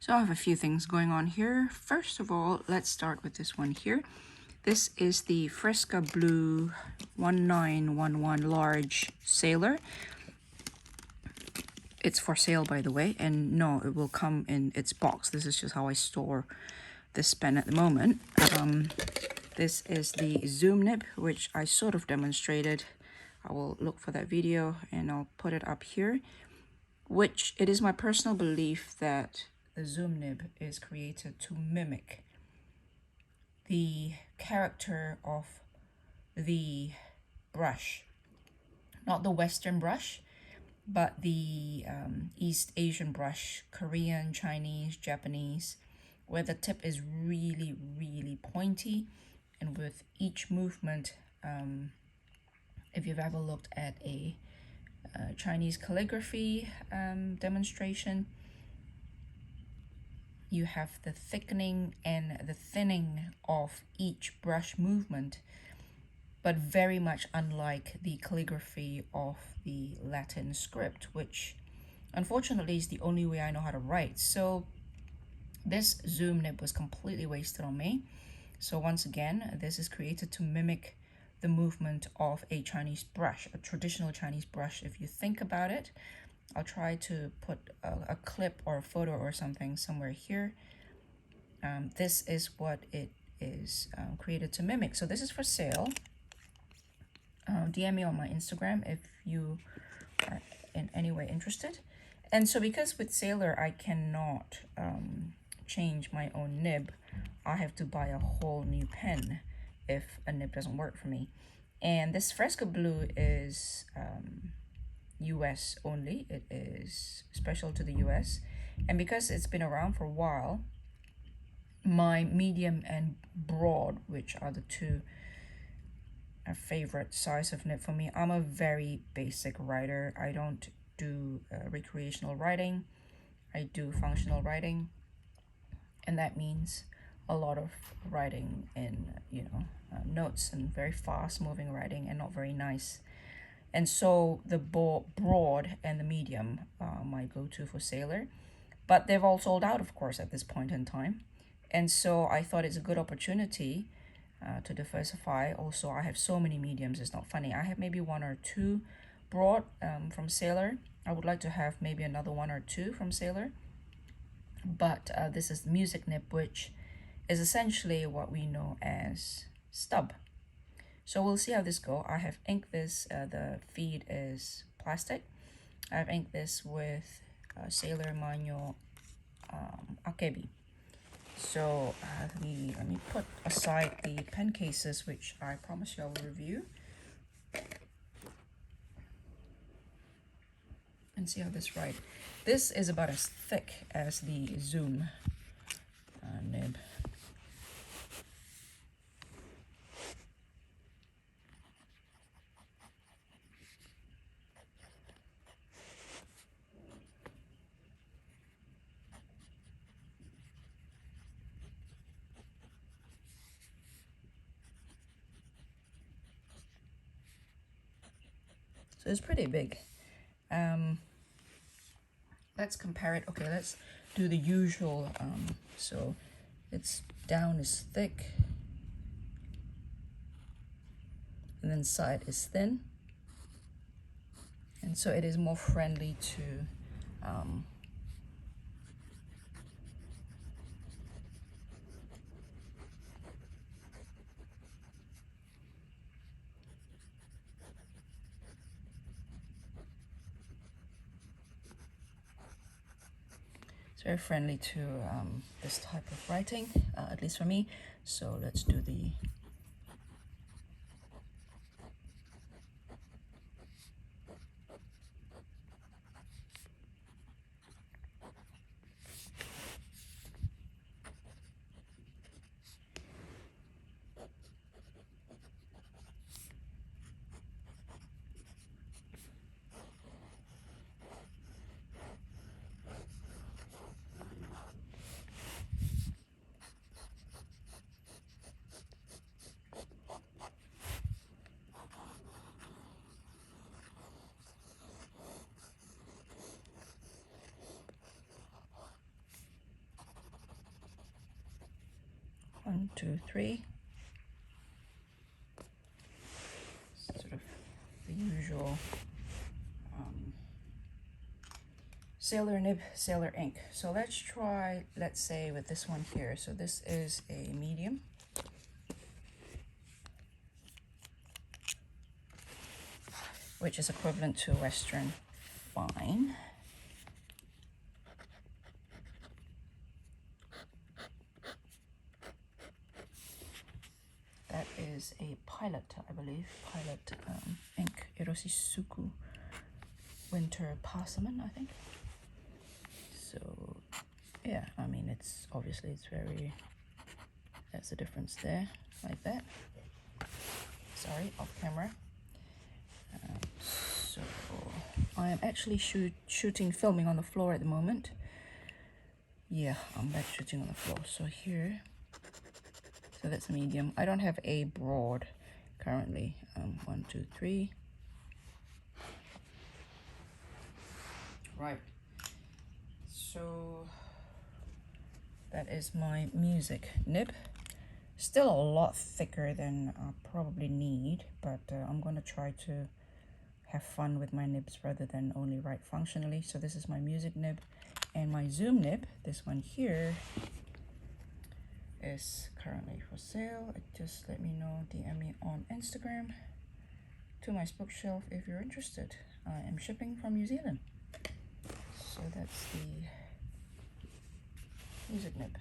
So I have a few things going on here. First of all, let's start with this one here. This is the Fresca Blue 1911 large sailor. It's for sale, by the way, and no, it will come in its box. This is just how I store this pen at the moment. This is the zoom nib, which I sort of demonstrated. I will look for that video and I'll put it up here, which it is my personal belief that the zoom nib is created to mimic the character of the brush, not the Western brush, but the East Asian brush, Korean, Chinese, Japanese, where the tip is really, really pointy. And with each movement, if you've ever looked at a Chinese calligraphy demonstration, you have the thickening and the thinning of each brush movement, but very much unlike the calligraphy of the Latin script, which unfortunately is the only way I know how to write. So this zoom nib was completely wasted on me. So once again, this is created to mimic the movement of a Chinese brush, a traditional Chinese brush. If you think about it, I'll try to put a clip or a photo or something somewhere here. This is what it is created to mimic. So this is for sale. DM me on my Instagram if you are in any way interested. And so because with Sailor I cannot change my own nib, I have to buy a whole new pen if a nib doesn't work for me. And this Fresca Blue is US only. It is special to the US. And because it's been around for a while, my medium and broad, which are the two favorite size of nib for me. I'm a very basic writer. I don't do recreational writing. I do functional writing, and that means a lot of writing in notes and very fast moving writing and not very nice. And so the broad and the medium are my go-to for Sailor, but they've all sold out, of course, at this point in time. And so I thought it's a good opportunity to diversify. Also, I have so many mediums, it's not funny. I have maybe one or two broad from Sailor. I would like to have maybe another one or two from Sailor. But this is the music nib, which is essentially what we know as stub. So we'll see how this goes. I have inked this, the feed is plastic. I've inked this with Sailor Manual Akebi. So let me put aside the pen cases, which I promise you I will review, and see how this writes. This is about as thick as the zoom nib. So it's pretty big. Let's compare it. Okay, let's do the usual. So its down is thick, and then side is thin, and so it is more friendly to it's very friendly to this type of writing, at least for me. So let's do the 1, 2, 3. Sort of the usual sailor nib, sailor ink. So let's try, let's say with this one here. So this is a medium. Which is equivalent to Western fine. That is a Pilot, I believe. Pilot ink. Irosisuku Winter Parsimon, I think. So, yeah, I mean, it's obviously it's very, that's the difference there, like that. Sorry, off camera. So, I am actually filming on the floor at the moment. Yeah, I'm back shooting on the floor. So here, so that's a medium. I don't have a broad currently. 1, 2, 3. Right. So that is my music nib. Still a lot thicker than I probably need, but I'm gonna try to have fun with my nibs rather than only write functionally. So this is my music nib, and my zoom nib, this one here, is currently for sale. Just let me know, DM me on Instagram to my bookshelf if you're interested. I am shipping from New Zealand. So that's the music nib.